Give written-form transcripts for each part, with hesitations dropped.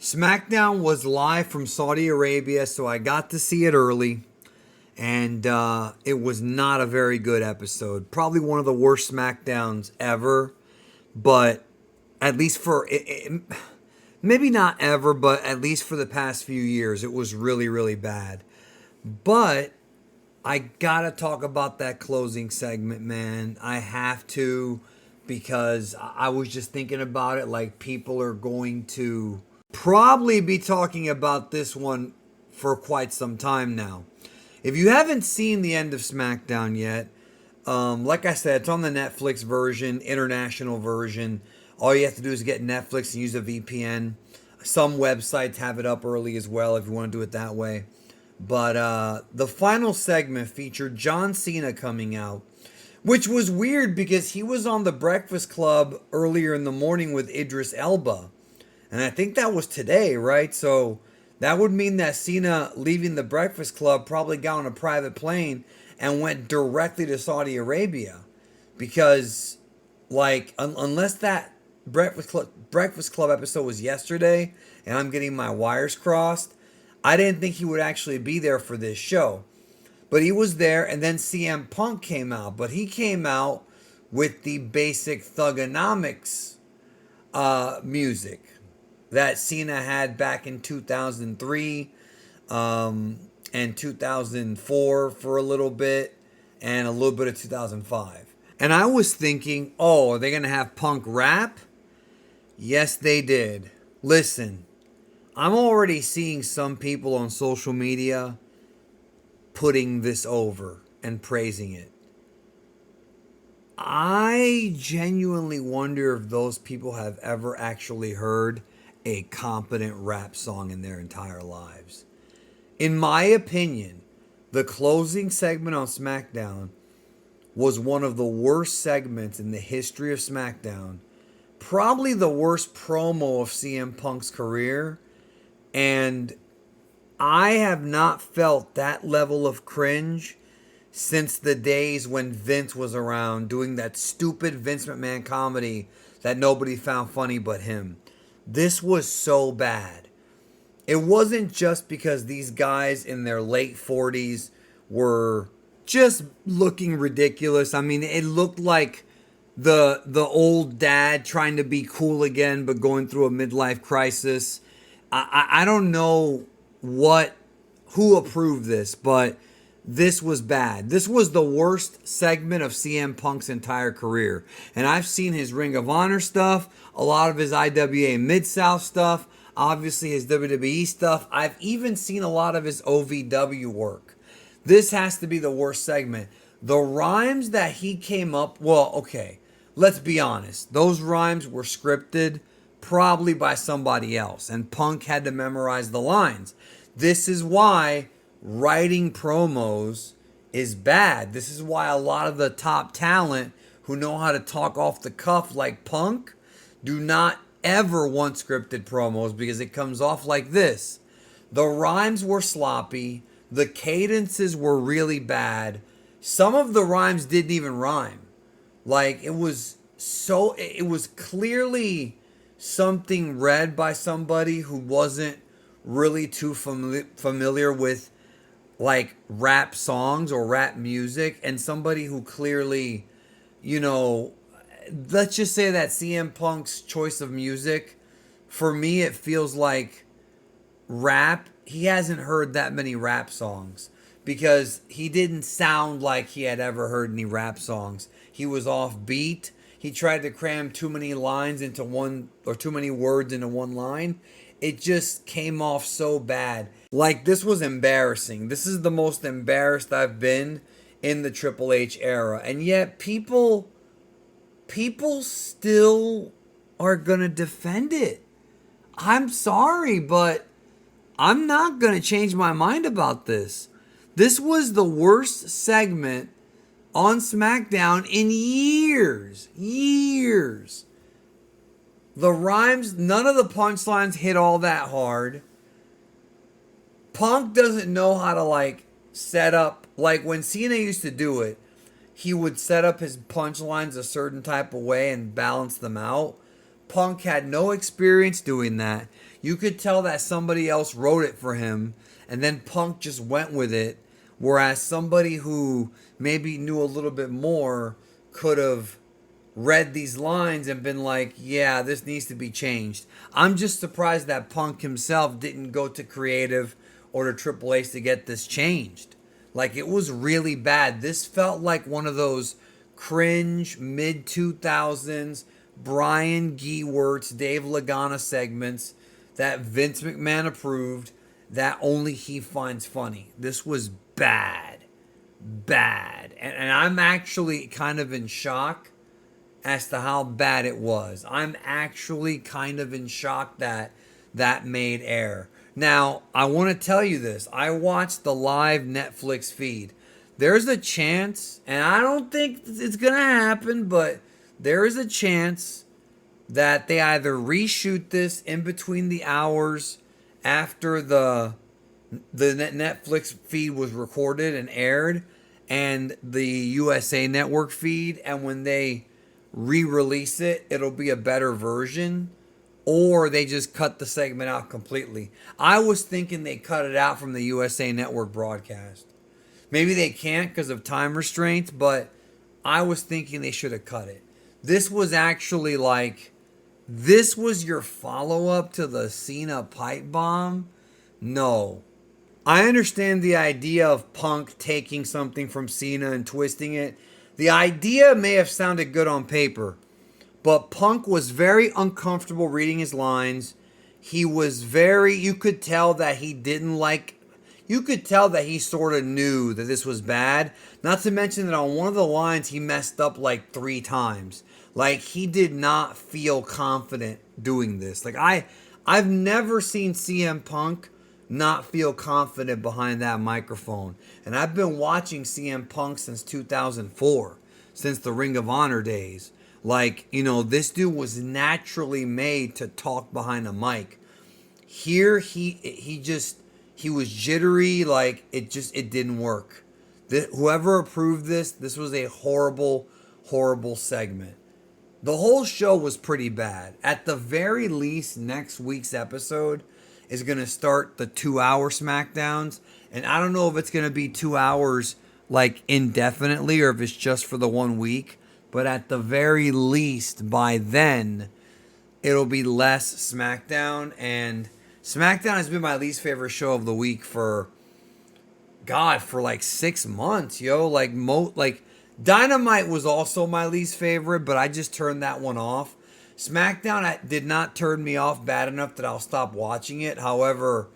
Smackdown was live from Saudi Arabia, so I got to see it early, and it was not a very good episode. Probably one of the worst Smackdowns ever, but at least maybe not ever, but at least for the past few years, it was really, really bad. But I gotta talk about that closing segment, man. I have to because I was just thinking about it. Like, people are going to probably be talking about this one for quite some time now. If you haven't seen the end of SmackDown yet, like I said, it's on the Netflix version, international version. All you have to do is get Netflix and use a VPN. Some websites have it up early as well if you want to do it that way. But the final segment featured John Cena coming out, which was weird because he was on the Breakfast Club earlier in the morning with Idris Elba. And I think that was today, right? So that would mean that Cena, leaving the Breakfast Club, probably got on a private plane and went directly to Saudi Arabia. Because, like, unless that Breakfast Club episode was yesterday and I'm getting my wires crossed, I didn't think he would actually be there for this show. But he was there, and then CM Punk came out. But he came out with the basic Thugonomics music that Cena had back in 2003 and 2004 for a little bit, and a little bit of 2005. And I was thinking, oh, are they going to have Punk rap? Yes, they did. Listen, I'm already seeing some people on social media putting this over and praising it. I genuinely wonder if those people have ever actually heard a competent rap song in their entire lives. In my opinion, the closing segment on SmackDown was one of the worst segments in the history of SmackDown. Probably the worst promo of CM Punk's career. And I have not felt that level of cringe since the days when Vince was around doing that stupid Vince McMahon comedy that nobody found funny but him. This was so bad. It wasn't just because these guys in their late 40s were just looking ridiculous. I mean, it looked like the old dad trying to be cool again but going through a midlife crisis. I don't know who approved this, but this was bad. This was the worst segment of CM Punk's entire career. And I've seen his Ring of Honor stuff, a lot of his IWA Mid-South stuff, obviously his WWE stuff. I've even seen a lot of his OVW work. This has to be the worst segment. The rhymes that he came up, well, okay, let's be honest. Those rhymes were scripted probably by somebody else, and Punk had to memorize the lines. This is why writing promos is bad. This is why a lot of the top talent who know how to talk off the cuff like Punk do not ever want scripted promos, because it comes off like this. The rhymes were sloppy. The cadences were really bad. Some of the rhymes didn't even rhyme. Like, it was clearly something read by somebody who wasn't really too familiar with, like, rap songs or rap music, and somebody who clearly, let's just say that CM Punk's choice of music, for me, it feels like rap. He hasn't heard that many rap songs because he didn't sound like he had ever heard any rap songs. He was off beat. He tried to cram too many lines into one, or too many words into one line. It just came off so bad. Like, this was embarrassing. This is the most embarrassed I've been in the Triple H era. And yet people still are going to defend it. I'm sorry, but I'm not going to change my mind about this. This was the worst segment on SmackDown in years. The rhymes, none of the punchlines hit all that hard. Punk doesn't know how to, like, set up, like when Cena used to do it, he would set up his punchlines a certain type of way and balance them out. Punk had no experience doing that. You could tell that somebody else wrote it for him, and then Punk just went with it. Whereas somebody who maybe knew a little bit more could have read these lines and been like, yeah, this needs to be changed. I'm just surprised that Punk himself didn't go to creative or to Triple H to get this changed. Like, it was really bad. This felt like one of those cringe mid 2000s Brian Gewirtz, Dave Lagana segments that Vince McMahon approved that only he finds funny. This was bad. Bad. And I'm actually kind of in shock as to how bad it was. I'm actually kind of in shock that that made air. Now, I want to tell you this. I watched the live Netflix feed. There's a chance, and I don't think it's going to happen, but there is a chance that they either reshoot this in between the hours after the Netflix feed was recorded and aired and the USA Network feed, and when they re-release it, it'll be a better version, or they just cut the segment out completely. I was thinking they cut it out from the USA Network broadcast. Maybe they can't because of time restraints, but I was thinking they should have cut it. This was actually like, this was your follow-up to the Cena pipe bomb? No. I understand the idea of Punk taking something from Cena and twisting it. The idea may have sounded good on paper, but Punk was very uncomfortable reading his lines. He was very, you could tell that he didn't like, you could tell that he sort of knew that this was bad. Not to mention that on one of the lines, he messed up like 3 times. Like, he did not feel confident doing this. Like, I've never seen CM Punk not feel confident behind that microphone. And I've been watching CM Punk since 2004, since the Ring of Honor days. Like, you know, this dude was naturally made to talk behind a mic. Here, he was jittery. Like, it didn't work. Whoever approved this was a horrible, horrible segment. The whole show was pretty bad. At the very least, next week's episode is going to start the 2-hour Smackdowns. And I don't know if it's going to be 2 hours like indefinitely or if it's just for the 1 week. But at the very least, by then, it'll be less Smackdown. And Smackdown has been my least favorite show of the week for like 6 months, yo. Like Dynamite was also my least favorite, but I just turned that one off. SmackDown did not turn me off bad enough that I'll stop watching it. However,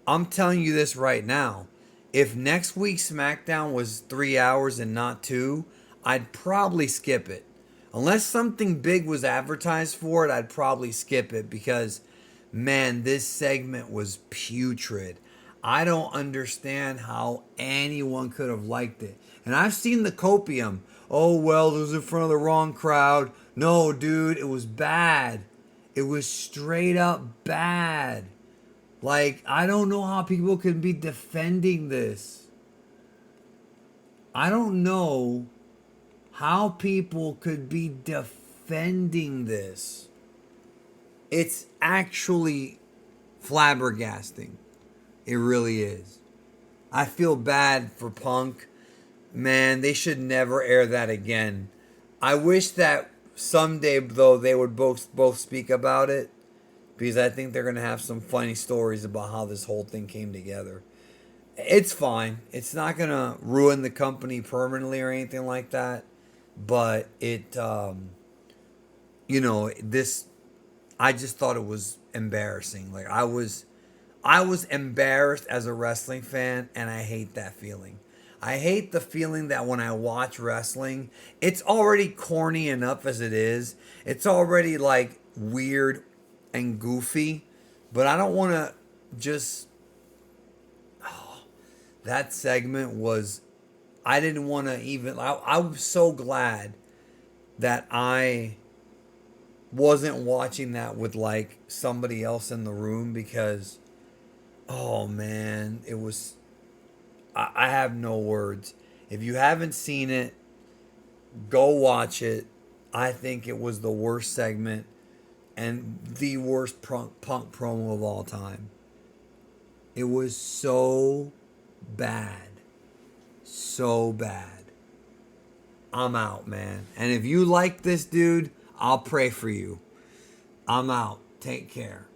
I'm telling you this right now. If next week's SmackDown was 3 hours and not 2, I'd probably skip it. Unless something big was advertised for it, I'd probably skip it because, man, this segment was putrid. I don't understand how anyone could have liked it. And I've seen the copium. Oh, well, it was in front of the wrong crowd. No, dude, it was bad. It was straight up bad. Like, I don't know how people can be defending this. I don't know how people could be defending this. It's actually flabbergasting. It really is. I feel bad for Punk. Man, they should never air that again. I wish that someday, though, they would both speak about it, because I think they're going to have some funny stories about how this whole thing came together. It's fine. It's not going to ruin the company permanently or anything like that. But it, this, I just thought it was embarrassing. Like, I was embarrassed as a wrestling fan, and I hate that feeling. I hate the feeling that when I watch wrestling, it's already corny enough as it is. It's already like weird and goofy, but I don't want to just... Oh, that segment was... I didn't want to even... I was so glad that I wasn't watching that with like somebody else in the room because... Oh, man, it was... I have no words. If you haven't seen it, go watch it. I think it was the worst segment. and the worst punk promo of all time. It was so bad. So bad. I'm out, man. And if you like this dude, I'll pray for you. I'm out. Take care.